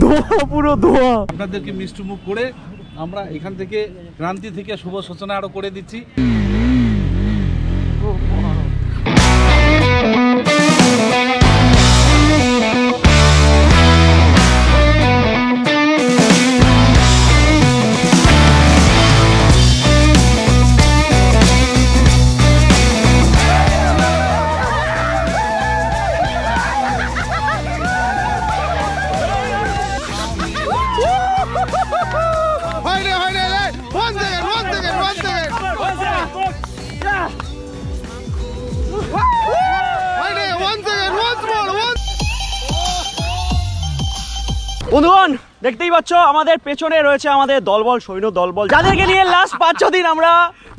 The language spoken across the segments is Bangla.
ধোঁয়া, পুরো ধোঁয়া। আপনাদেরকে মিষ্টি মুখ করে আমরা এখান থেকে ক্রান্তি থেকে শুভ সূচনা আরো করে দিচ্ছি। বন্ধুগণ, দেখতেই পাচ্ছ আমাদের পেছনে রয়েছে আমাদের দলবল, সৈন্য দলবল, যাদেরকে নিয়ে লাস্ট 5-6 দিন আমরা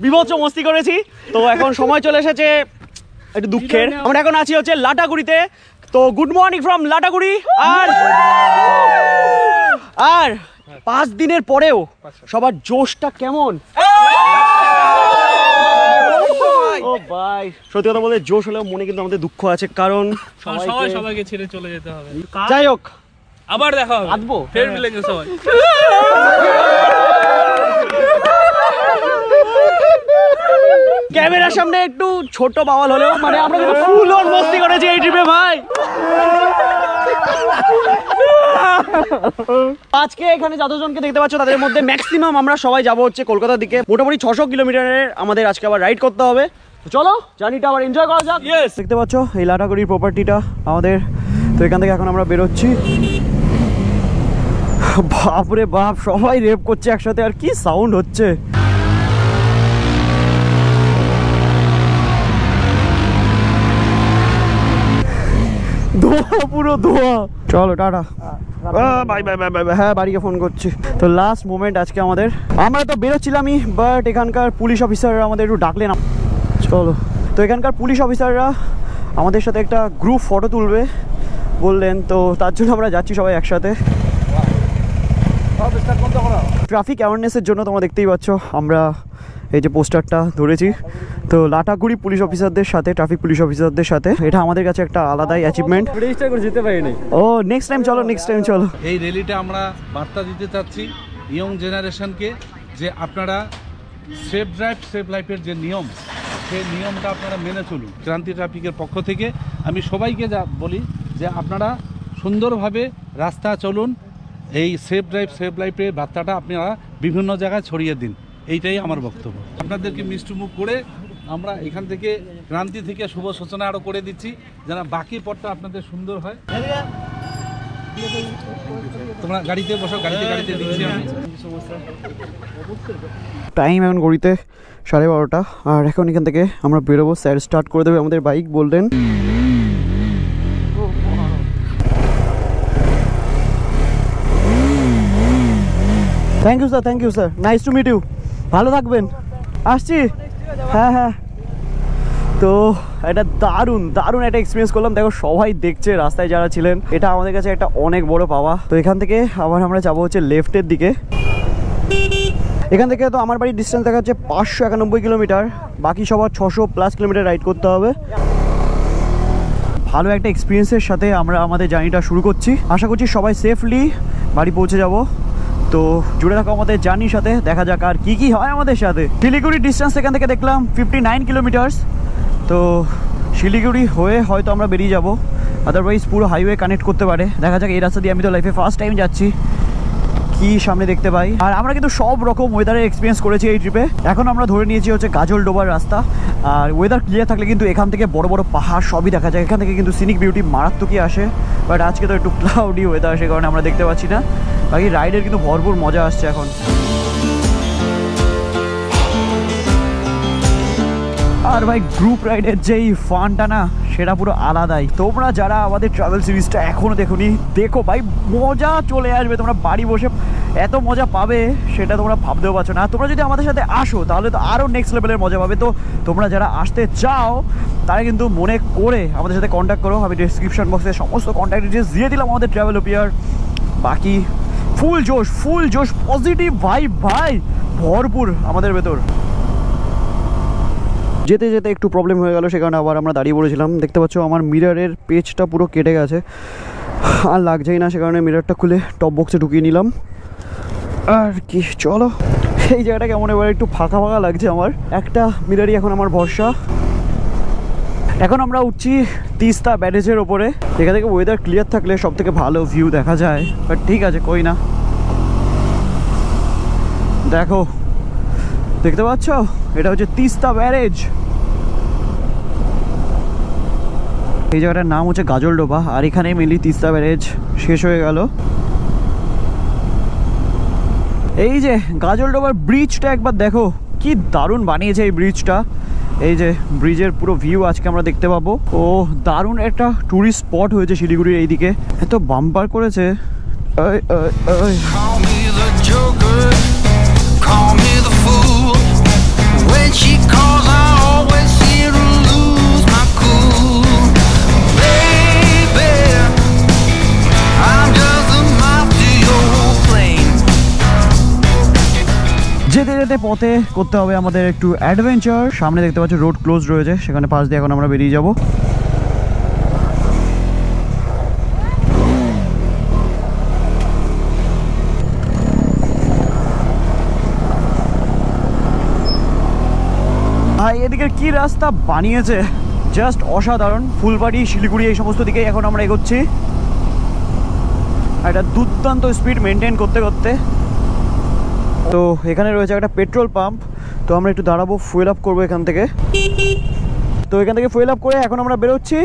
বিভৎস মস্তি করেছি। তো এখন সময় চলে এসেছে একটু দুঃখের। আমরা এখন আছি হচ্ছে লাটাগুড়িতে। তো গুড মর্নিং ফ্রম লাটাগুড়ি। আর 5 দিনের পরেও সবার জোশটা কেমন? ও ভাই, সত্যি কথা বলতে জোশ হলেও মনে কিন্তু আমাদের দুঃখ আছে, কারণ সবাইকে ছেড়ে চলে যেতে হবে। যাই হোক, আবার দেখা হবে, আসবো, ফের মিলেঙ্গে সবাই। ক্যামেরার সামনে একটু ছোট বাওয়াল হলেও মানে আমরা কিন্তু ফুল অন মস্তি করেছি এই ট্রিপে ভাই। আজকে এখানে যতজনকে দেখতে পাচ্ছ তাদের মধ্যে ম্যাক্সিমাম আমরা সবাই যাবো হচ্ছে কলকাতার দিকে। মোটামুটি 600 কিলোমিটারের আমাদের আজকে আবার রাইড করতে হবে। তো চলো জার্নিটা আবার এনজয় করা যাক। দেখতে পাচ্ছ এই লাটাগুড়ির প্রপার্টিটা আমাদের। তো এখান থেকে এখন আমরা বেরোচ্ছি। বাপরে বাপ, সবাই রেপ করছে একসাথে, আর কি সাউন্ড হচ্ছে। ধোঁয়া, পুরো ধোঁয়া। চলো tata, bye bye bye bye. হ্যাঁ, বাড়িকে ফোন করছি। তো লাস্ট মোমেন্ট আজকে আমাদের। আমরা তো বেরোচ্ছিলামই, বাট এখানকার পুলিশ অফিসাররা আমাদের একটু ডাকলেন। চলো, তো এখানকার পুলিশ অফিসাররা আমাদের সাথে একটা গ্রুপ ফটো তুলবে বললেন। তো তার জন্য আমরা যাচ্ছি সবাই একসাথে। ট্রাফিক অ্যাওয়ারনেসের জন্য তোমরা দেখতেই পাচ্ছ আমরা এই যে পোস্টারটা ধরেছি। তো লাটাগুড়ি পুলিশ অফিসারদের সাথে, ট্রাফিক পুলিশ অফিসারদের সাথে, এটা আমাদের কাছে একটা আলাদাই অ্যাচিভমেন্ট। রেজিস্টার করে যেতে পারিনি। ও নেক্সট টাইম চলো, নেক্সট টাইম চলো। এই র্যালিটা আমরা বার্তা দিতে চাচ্ছি ইয়ং জেনারেশনকে, যে আপনারা সেফ ড্রাইভ সেফ লাইফের যে নিয়ম, সেই নিয়মটা আপনারা মেনে চলুন। ক্রান্তি ট্রাফিকের পক্ষ থেকে আমি সবাইকে বলি যে আপনারা সুন্দরভাবে রাস্তা চলুন। এই সেফ ড্রাইভ সেফ লাইফের বার্তাটা আপনারা বিভিন্ন জায়গায় ছড়িয়ে দিন, এইটাই আমার বক্তব্য। আপনাদেরকে মিষ্টি মুখ করে আমরা এখান থেকে ক্রান্তি থেকে শুভ সূচনা আরও করে দিচ্ছি, যেন বাকি পথটা আপনাদের সুন্দর হয়। তোমরা গাড়িতে বসো, গাড়িতে দিচ্ছি আমি। টাইম এখন ঘড়িতে 12:30, আর এখন এখান থেকে আমরা বেরোবো। স্যার স্টার্ট করে দেবে আমাদের বাইক বললেন। Thank you sir, thank you sir, nice to meet you. Bye থাকবেন, আসছি। হ্যাঁ হ্যাঁ। তো এটা দারুণ দারুণ একটা এক্সপিরিয়েন্স করলাম। দেখো সবাই দেখছে, রাস্তায় যারা ছিলেন, এটা আমাদের কাছে একটা অনেক বড় পাওয়া। তো এখান থেকে আবার আমরা যাবো হচ্ছে লেফটের দিকে। এখান থেকে তো আমার বাড়ির ডিস্টেন্স দেখা যাচ্ছে 591 কিলোমিটার, বাকি সবার 600+ কিলোমিটার রাইড করতে হবে। ভালো একটা এক্সপিরিয়েন্সের সাথে আমরা আমাদের জার্নিটা শুরু করছি। আশা করছি সবাই সেফলি বাড়ি পৌঁছে যাব। তো জুড়ে থাকো আমাদের জার্নির সাথে, দেখা যাক আর কি হয় আমাদের সাথে। শিলিগুড়ির ডিস্টেন্স এখান থেকে দেখলাম 59 কিলোমিটার্স। তো শিলিগুড়ি হয়ে হয়তো আমরা বেরিয়ে যাব, আদারওয়াইজ পুরো হাইওয়ে কানেক্ট করতে পারে। দেখা যাক। এই রাস্তা দিয়ে আমি তো লাইফে ফার্স্ট টাইম যাচ্ছি, কি সামনে দেখতে পাই। আর আমরা কিন্তু সব রকম ওয়েদারের এক্সপিরিয়েন্স করেছি এই ট্রিপে। এখন আমরা ধরে নিয়েছি হচ্ছে গাজলডোবার রাস্তা। আর ওয়েদার ক্লিয়ার থাকলে কিন্তু এখান থেকে বড় বড় পাহাড় সবই দেখা যায়। এখান থেকে কিন্তু সিনিক বিউটি মারাত্মকই আসে, বাট আজকে তো একটু ক্লাউডি ওয়েদার, সে কারণে আমরা দেখতে পাচ্ছি না। বাকি রাইডের কিন্তু ভরপুর মজা আসছে এখন। আর ভাই গ্রুপ রাইডের যেই ফানটা না, সেটা পুরো আলাদাই। তোমরা যারা আমাদের ট্রাভেল সিরিজটা এখনো দেখোনি, দেখো ভাই, মজা চলে আসবে। তোমরা বাড়ি বসে এত মজা পাবে সেটা তোমরা ভাবতেও পারছো না। তোমরা যদি আমাদের সাথে আসো তাহলে তো আরও নেক্সট লেভেলের মজা পাবে। তো তোমরা যারা আসতে চাও তারা কিন্তু মনে করে আমাদের সাথে কন্ট্যাক্ট করো। আমি ডিসক্রিপশন বক্সে সমস্ত কন্ট্যাক্ট ডিটেলস দিয়ে দিলাম আমাদের ট্রাভেলোপিয়ার। বাকি ফুল জোশ পজিটিভ ভাইব ভাই ভরপুর আমাদের ভেতর। যেতে যেতে একটু প্রবলেম হয়ে গেল, সে কারণে আবার আমরা দাঁড়িয়ে পড়েছিলাম। দেখতে পাচ্ছ আমার মিররের পেজটা পুরো কেটে গেছে। আর লাগছেই না, সে কারণে মিররটা খুলে টপ বক্সে ঢুকিয়ে নিলাম। আর কি, চলো। এই জায়গাটা কেমন এবার একটু ফাঁকা ফাঁকা লাগছে আমার, একটা মিররই এখন আমার ভরসা। এখন আমরা উঠছি তিস্তা ব্যারেজের ওপরে। এখান থেকে ওয়েদার ক্লিয়ার থাকলে সব থেকে ভালো ভিউ দেখা যায়, বাট ঠিক আছে, কই না। দেখো, দেখতে পাচ্ছ, এটা হচ্ছে তিস্তা ব্যারেজ। এই জায়গাটার নাম হচ্ছে গাজলডোবা, আর এখানে মেনলি তিস্তা ব্যারেজ শেষ হয়ে গেল। এই যে গাজলডোবার ব্রিজটা একবার দেখো, কি দারুণ বানিয়েছে এই ব্রিজটা। এই যে ব্রিজের পুরো ভিউ আজকে আমরা দেখতে পাবো। ও দারুণ একটা টুরিস্ট স্পট হয়েছে শিলিগুড়ির এইদিকে, এত বাম্পার করেছে। যেতে যেতে পথে করতে হবে আমাদের একটু অ্যাডভেঞ্চার। সামনে দেখতে পাচ্ছ রোড ক্লোজ রয়েছে, সেখানে পাশ দিয়ে এখন আমরা বেরিয়ে যাব। আর এদিকে কি রাস্তা বানিয়েছে, জাস্ট অসাধারণ। ফুলবাড়ি, শিলিগুড়ি এই সমস্ত দিকে এখন আমরা এগোচ্ছি, একটা দুর্দান্ত স্পিড মেনটেন করতে করতে। তো এখানে রয়েছে একটা পেট্রোল পাম্প, তো আমরা একটু দাঁড়াবো, ফুয়েল আপ করবো এখান থেকে। তো এখান থেকে ফুয়েল আপ করে এখন আমরা বেরোচ্ছি।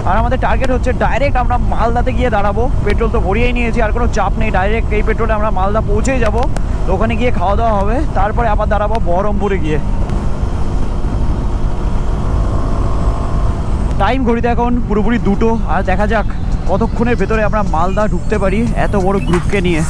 আর আমাদের টার্গেট হচ্ছে ডাইরেক্ট আমরা মালদাতে গিয়ে দাঁড়াবো। পেট্রোল তো ভরিয়েই নিয়েছি, আর কোনো চাপ নেই, ডাইরেক্ট এই পেট্রোলে আমরা মালদা পৌঁছেই যাব। তো ওখানে গিয়ে খাওয়া দাওয়া হবে, তারপরে আবার দাঁড়াবো বহরমপুরে গিয়ে। টাইম ঘড়িতে এখন পুরোপুরি 2টো, আর দেখা যাক কতক্ষণের ভেতরে আমরা মালদা ঢুকতে পারি এত বড় গ্রুপকে নিয়ে।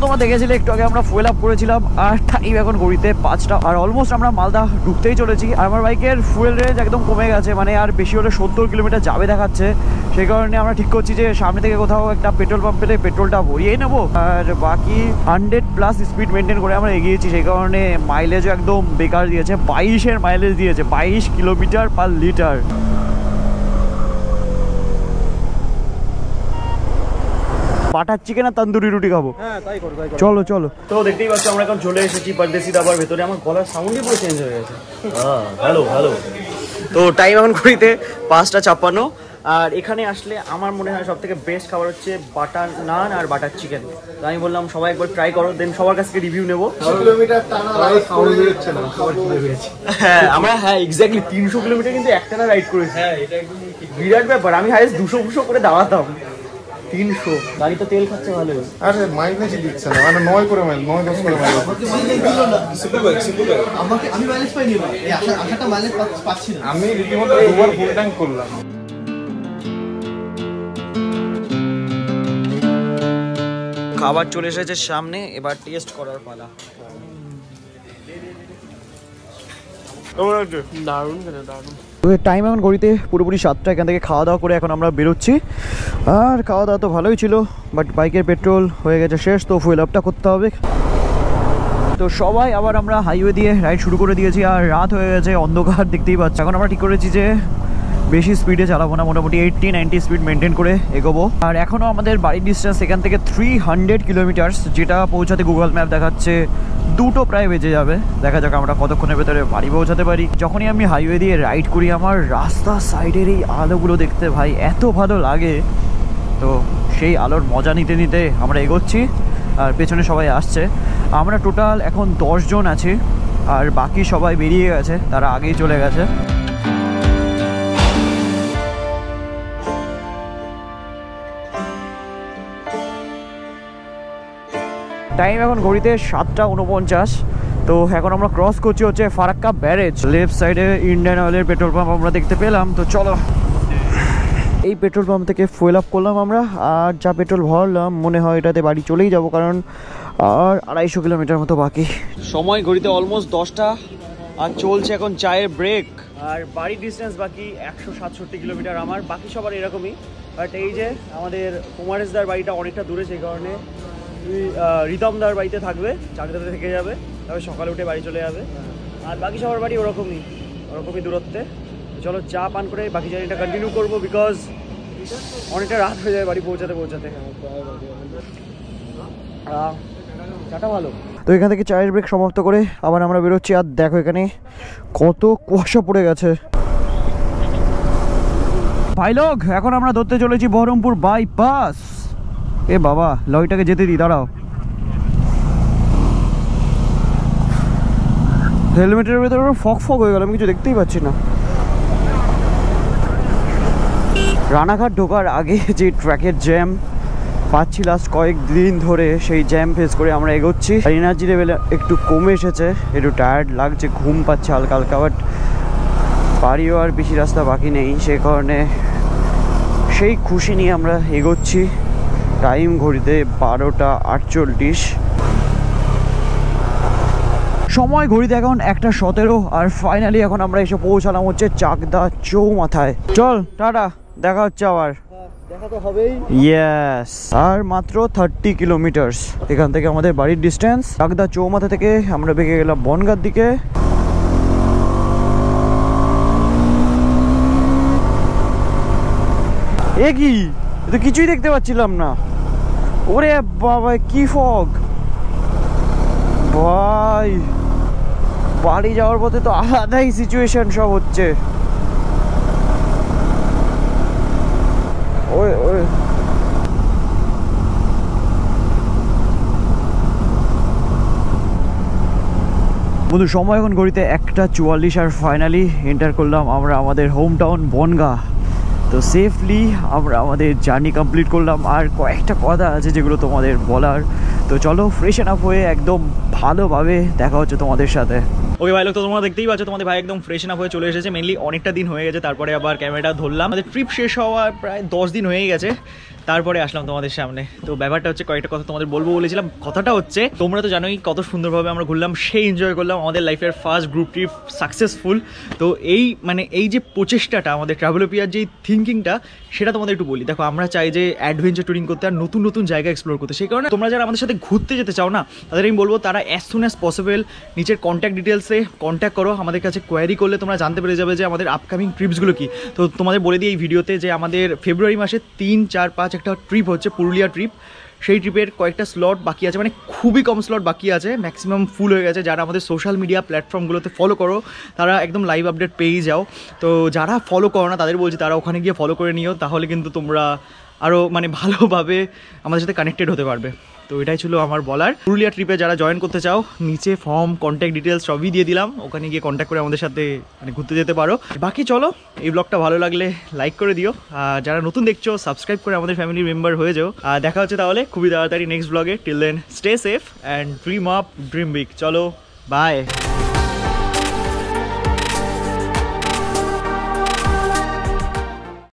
তোমরা দেখেছিলে একটু আগে আমরা ফুয়েল আপ করেছিলাম, আর টাইম এখন ঘড়িতে 5টা, আর অলমোস্ট আমরা মালদা ঢুকতেই চলেছি। আর আমার বাইকের ফুয়েল রেঞ্জ একদম কমে গেছে, মানে আর বেশি হলে 70 কিলোমিটার যাবে দেখাচ্ছে। সেই কারণে আমরা ঠিক করছি যে সামনে থেকে কোথাও একটা পেট্রোল পাম্প পেলে পেট্রোলটা ভরিয়েই নেবো। আর বাকি 100+ স্পিড মেনটেন করে আমরা এগিয়েছি, সেই কারণে মাইলেজও একদম বেকার দিয়েছে। 22-এর মাইলেজ দিয়েছে, 22 kilometre per litre. Butter chicken আর তন্দুরি রুটি খাবো। হ্যাঁ তাই করো, তাই করো। চলো চলো। তো দেখতেই পাচ্ছ আমরা এখন চলে এসেছি পরদেশি ধাবার ভেতরে। আমার গলার সাউন্ডই পুরো চেঞ্জ হয়ে গেছে। হ্যাঁ, হ্যালো হ্যালো। তো টাইম এখন ঘড়িতে 5:56, আর এখানে আসলে আমার মনে হয় সব থেকে বেস্ট খাবার হচ্ছে বাটার নান আর বাটার চিকেন। তো আমি বললাম সবাই একবার ট্রাই করো, দেন সবার কাছ থেকে রিভিউ নেবো। হ্যাঁ আমরা, হ্যাঁ এক্স্যাক্টলি 300 কিলোমিটার কিন্তু একটানা রাইড করেছি। হ্যাঁ এটা একদম বিরাট ব্যাপার। আমি হাইস্ট 200 করে দাঁড়াতাম। 300 গাড়ি তো তেল খাচ্ছে ভালো। আরে মাইলেজ দিচ্ছে না, মানে 9 করে মাইল, 9-10 করে মাইল। আমাকে আমি মাইলেজ পাইনি ভাই, এই আশাটা মাইলেজ পাচ্ছি না। আমি রীতিমতো দুবার ফুল ট্যাঙ্ক করলাম। খাবার চলে এসেছে সামনে, এবার টেস্ট করার পালা। দারুণ খেতে, দারুণ। তো টাইম এখন ঘড়িতে পুরোপুরি 7টা। এখান থেকে খাওয়া দাওয়া করে এখন আমরা বেরোচ্ছি। আর খাওয়া দাওয়া তো ভালোই ছিল, বাট বাইকের পেট্রোল হয়ে গেছে শেষ, তো ফুয়েল আপটা করতে হবে। তো সবাই আবার আমরা হাইওয়ে দিয়ে রাইড শুরু করে দিয়েছি, আর রাত হয়ে গেছে, অন্ধকার দেখতেই পাচ্ছি। এখন আমরা ঠিক করেছি যে বেশি স্পিডে চালাবো না, মোটামুটি 80-90 স্পিড মেনটেন করে এগোবো। আর এখনও আমাদের বাড়ির ডিস্টেন্স এখান থেকে 300 কিলোমিটার্স, যেটা পৌঁছাতে গুগল ম্যাপ দেখাচ্ছে 2টো প্রায় বেজে যাবে। দেখা যাক আমরা কতক্ষণের ভেতরে বাড়ি পৌঁছাতে পারি। যখনই আমি হাইওয়ে দিয়ে রাইড করি, আমার রাস্তার সাইডের এই আলোগুলো দেখতে ভাই এত ভালো লাগে। তো সেই আলোর মজা নিতে নিতে আমরা এগোচ্ছি, আর পেছনে সবাই আসছে। আমরা টোটাল এখন 10 জন আছি, আর বাকি সবাই বেরিয়ে গেছে, তারা আগেই চলে গেছে। টাইম এখন ঘড়িতে 7:49। তো এখন আমরা ক্রস করছি হচ্ছে ফারাক্কা ব্যারেজ। লেফট সাইডে ইন্ডিয়ান অয়েলের পেট্রোল পাম্প আমরা দেখতে পেলাম। তো চলো, এই পেট্রোল পাম্প থেকে ফুয়েল আপ করলাম আমরা, আর যা পেট্রোল ভরলাম মনে হয় এটাতে বাড়ি চলেই যাব, কারণ আর 250 কিলোমিটার মতো বাকি। সময় ঘড়িতে অলমোস্ট 10টা, আর চলছে এখন চায়ের ব্রেক। আর বাড়ির ডিস্টেন্স বাকি 167 কিলোমিটার আমার, বাকি সবার এরকমই। বাট এই যে আমাদের কুমারেশদার বাড়িটা অনেকটা দূরে, সেই কারণে রিতমদার বাড়িতে থাকবে, চাকদাতে থেকে যাবে, তবে সকালে উঠে বাড়ি চলে যাবে। আর বাকি সবার বাড়ি ওরকমই দূরত্বে। চলো চা পান করে বাকি জার্নিটা কন্টিনিউ করবো, বিকজ অনেকটা রাত হয়ে যায় বাড়ি পৌঁছাতে। চাটা ভালো। তো এখান থেকে চায়ের ব্রেক সমাপ্ত করে আবার আমরা বেরোচ্ছি। আর দেখো এখানে কত কুয়াশা পড়ে গেছে ভাই লোক। এখন আমরা ধরতে চলেছি বহরমপুর বাইপাস। এ বাবা, লরিটাকে যেতে দিই, দাঁড়াও। হেলমেটের ভেতরে ফক হয়ে গেল, আমি কিছু দেখতেই পাচ্ছি না। রানাঘাট ঢোকার আগে যে ট্র্যাকের জ্যাম পাচ্ছি লাস্ট কয়েকদিন ধরে, সেই জ্যাম ফেস করে আমরা এগোচ্ছি। এনার্জি লেভেল একটু কমে এসেছে, একটু টায়ার্ড লাগছে, ঘুম পাচ্ছে হালকা হালকা, বাট বাড়িও আর বেশি রাস্তা বাকি নেই, সে কারণে সেই খুশি নিয়ে আমরা এগোচ্ছি। টাইম ঘড়িতে 12টা 48, সময় ঘড়িতে এখন 1:17। আর ফাইনালি এখন আমরা এসে পৌঁছালাম হচ্ছে চাকদা চৌমাথায়। চল টাটা, দেখা হচ্ছে আবার। দেখা তো হবেই। ইয়েস, আর মাত্র 30 কিলোমিটার্স এখান থেকে আমাদের বাড়ির ডিস্টেন্স। চাকদা চৌমাথা থেকে আমরা বেঁকে গেলাম বনগাঁর দিকে। এ কি, তো কিছুই দেখতে পাচ্ছিলাম না। ওরে বাবা, কি ফগ ভাই। বাড়ি যাওয়ার পথে তো আলাদাই সিচুয়েশন সব হচ্ছে। ওই বন্ধু, সময় এখন ঘড়িতে 1:44। আর ফাইনালি এন্টার করলাম আমরা আমাদের হোম টাউন বনগাঁ। তো সেফলি আমরা আমাদের জার্নি কমপ্লিট করলাম। আর কয়েকটা কথা আছে যেগুলো তোমাদের বলার, তো চলো ফ্রেশন আপ হয়ে একদম ভালোভাবে দেখা হচ্ছে তোমাদের সাথে। ওকে ভাই লোক, তো তোমরা দেখতেই পাচ্ছ তোমাদের ভাই একদম ফ্রেশন আপ হয়ে চলে এসেছে। মেনলি অনেকটা দিন হয়ে গেছে, তারপরে আবার ক্যামেরাটা ধরলাম। আমাদের ট্রিপ শেষ হওয়ার প্রায় 10 দিন হয়ে গেছে, তারপরে আসলাম তোমাদের সামনে। তো ব্যাপারটা হচ্ছে, কয়েকটা কথা তোমাদের বলবো বলেছিলাম। কথাটা হচ্ছে, তোমরা তো জানোই কত সুন্দরভাবে আমরা ঘুরলাম, সেই এনজয় করলাম। আমাদের লাইফের ফার্স্ট গ্রুপ ট্রিপ সাকসেসফুল। তো এই যে প্রচেষ্টাটা, আমাদের ট্রাভেলোপিয়ার যে থিঙ্কিংটা, সেটা তোমাদের একটু বলি। দেখো, আমরা চাই যে অ্যাডভেঞ্চার ট্যুরিং করতে আর নতুন নতুন জায়গা এক্সপ্লোর করতে। সেই কারণে তোমরা যারা আমাদের সাথে ঘুরতে যেতে চাও না, তাদের আমি বলবো তারা অ্যাজ সুন অ্যাজ পসিবল নিচের কন্ট্যাক্ট ডিটেলসে কন্ট্যাক্ট করো। আমাদের কাছে কোয়ারি করলে তোমরা জানতে পেরে যাবে যে আমাদের আপকামিং ট্রিপসগুলো কি। তো তোমাদের বলে দিই এই ভিডিওতে যে আমাদের ফেব্রুয়ারি মাসে 3, 4, 5 একটা ট্রিপ হচ্ছে, পুরুলিয়া ট্রিপ। সেই ট্রিপের কয়েকটা স্লট বাকি আছে, মানে খুবই কম স্লট বাকি আছে, ম্যাক্সিমাম ফুল হয়ে গেছে। যারা আমাদের সোশ্যাল মিডিয়া প্ল্যাটফর্মগুলোতে ফলো করো, তারা একদম লাইভ আপডেট পেয়ে যাও। তো যারা ফলো করো না, তাদের বলছি তারা ওখানে গিয়ে ফলো করে নিও, তাহলে কিন্তু তোমরা আরও মানে ভালোভাবে আমাদের সাথে কানেক্টেড হতে পারবে। তো এটাই ছিল আমার বলার। পুরুলিয়া ট্রিপে যারা জয়েন করতে চাও, নিচে ফর্ম, কন্ট্যাক্ট ডিটেলস সবই দিয়ে দিলাম, ওখানে গিয়ে কন্ট্যাক্ট করে আমাদের সাথে মানে ঘুরতে যেতে পারো। বাকি চলো, এই ব্লগটা ভালো লাগলে লাইক করে দিও, আর যারা নতুন দেখছো সাবস্ক্রাইব করে আমাদের ফ্যামিলির মেম্বার হয়ে যাও। আর দেখা হচ্ছে তাহলে খুবই তাড়াতাড়ি নেক্সট ব্লগে। Till then stay safe and dream up, dream big. চলো, বাই।